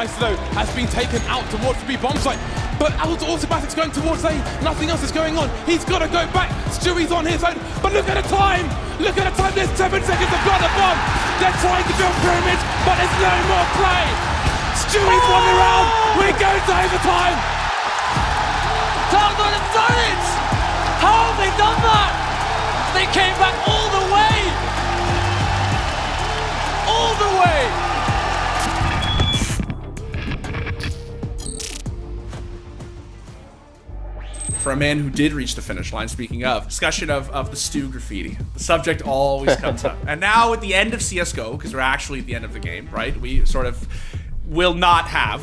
Maestro has been taken out towards the B bomb site. But automatic's going towards A. Nothing else is going on. He's got to go back. Stewie's on his own. But look at the time. Look at the time. There's 7 seconds to plant the bomb. They're trying to build pyramids, but there's no more play. Stewie's won the round. We're going to overtime. Talk on the turrets. How have they done that? They came back all the way. All the way. For a man who did reach the finish line, speaking of, discussion of the Stew graffiti. The subject always comes up. And now at the end of CSGO, because we're actually at the end of the game, right? We sort of will not have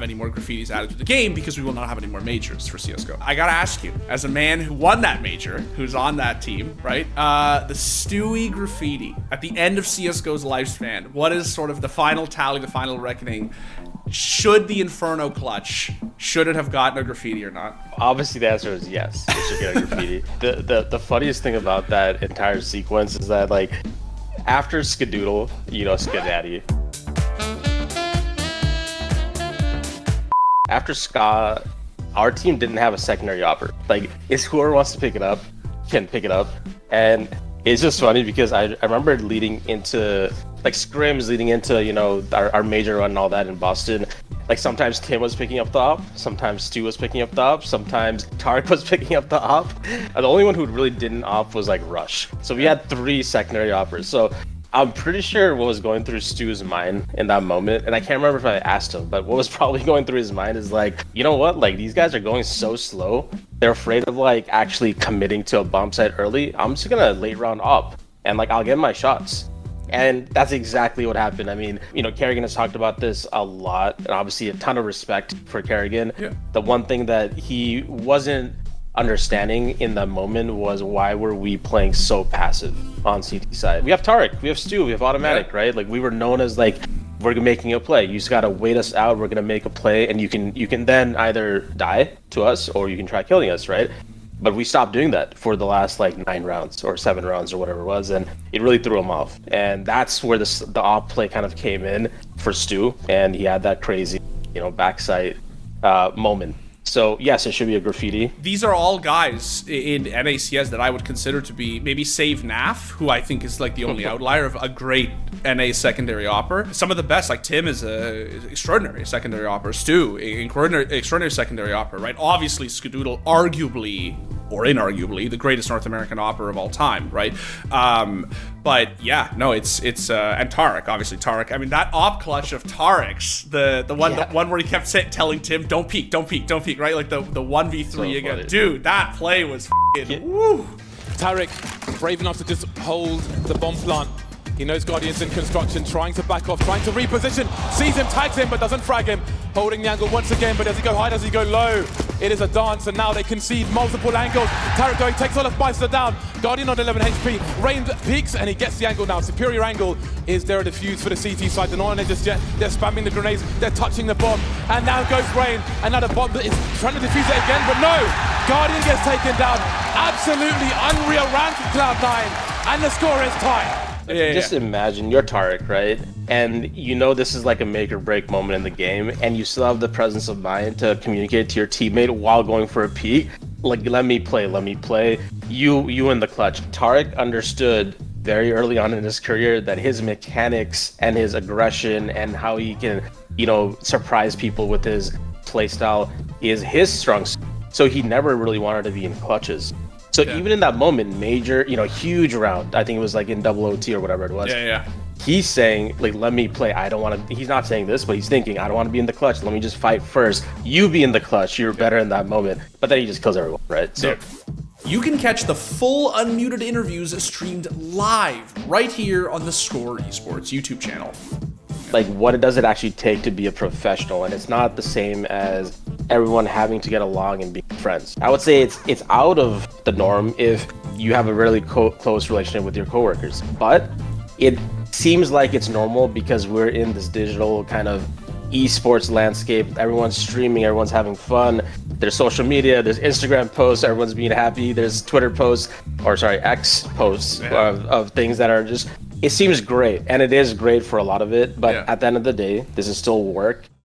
any more graffitis added to the game because we will not have any more majors for CSGO. I gotta ask you, as a man who won that major, who's on that team, right? The Stewie graffiti at the end of CSGO's lifespan, what is sort of the final tally, the final reckoning? Should the Inferno clutch, should it have gotten a graffiti or not? Obviously the answer is yes, it should get a graffiti. The funniest thing about that entire sequence is that, like, after Skadoodle, you know, Skadaddy. After Ska, our team didn't have a secondary opper. Like, it's whoever wants to pick it up can pick it up. And it's just funny because I remember leading into, like, scrims leading into, you know, our major run and all that in Boston. Like, sometimes Tim was picking up the op, sometimes Stu was picking up the op, sometimes Tarek was picking up the op. And the only one who really didn't op was, like, Rush. So we had 3 secondary oppers. So I'm pretty sure what was going through Stu's mind in that moment, and I can't remember if I asked him, but what was probably going through his mind is like, you know what, like, these guys are going so slow, they're afraid of, like, actually committing to a bomb site early. I'm just gonna late round up, and, like, I'll get my shots. And that's exactly what happened. I mean, you know, Kerrigan has talked about this a lot, and obviously a ton of respect for Kerrigan. Yeah. The one thing that he wasn't understanding in that moment was, why were we playing so passive on CT side? We have Tarek, we have Stu, we have automatic, right? Like, we were known as, like, we're making a play. You just gotta wait us out. We're gonna make a play, and you can then either die to us or you can try killing us, right? But we stopped doing that for the last, like, 9 rounds or 7 rounds or whatever it was, and it really threw him off. And that's where the op play kind of came in for Stu, and he had that crazy, you know, backside moment. So yes, it should be a graffiti. These are all guys in NACS that I would consider to be, maybe save Naf, who I think is, like, the only outlier of a great NA secondary opper. Some of the best, like Tim is a extraordinary secondary opper. Stu, extraordinary secondary opper, right? Obviously Skadoodle, arguably or inarguably the greatest North American opper of all time, right? But yeah, no, it's and Tarek, obviously Tarek. I mean, that op clutch of Tarek's, the one where he kept telling Tim, don't peek, right? Like the 1v3 so again. Funny. Dude, that play was woo. Tarek, brave enough to just hold the bomb plant. He knows Guardian's in construction, trying to back off, trying to reposition, sees him, tags him, but doesn't frag him. Holding the angle once again, but does he go high, does he go low? It is a dance, and now they concede multiple angles. Tarek going, takes all of Meister down. Guardian on 11 HP, Rain peaks, and he gets the angle now. Superior angle. Is there a defuse for the CT side? They're not on it just yet. They're spamming the grenades, they're touching the bomb, and now goes Rain. And now the bomb is trying to defuse it again, but no! Guardian gets taken down. Absolutely unreal round for Cloud9, and the score is tied. Just imagine you're Tarek, right? And you know this is like a make or break moment in the game, and you still have the presence of mind to communicate to your teammate while going for a peek. Like, let me play. You in the clutch. Tarek understood very early on in his career that his mechanics and his aggression and how he can, you know, surprise people with his playstyle is his strong suit. So he never really wanted to be in clutches. So even in that moment, major, you know, huge round, I think it was like in double OT or whatever it was. He's saying, like, let me play. I don't want to, he's not saying this, but he's thinking, I don't want to be in the clutch. Let me just fight first. You be in the clutch. You're better in that moment. But then he just kills everyone, right? So you can catch the full unmuted interviews streamed live right here on the theScore Esports YouTube channel. Like, what does it actually take to be a professional? And it's not the same as everyone having to get along and be friends. I would say it's out of the norm if you have a really close relationship with your coworkers. But it seems like it's normal because we're in this digital kind of esports landscape. Everyone's streaming, everyone's having fun. There's social media, there's Instagram posts, everyone's being happy. There's Twitter posts, or sorry, X posts of things that are just it seems great, and it is great for a lot of it. But Yeah. at the end of the day, this is still work.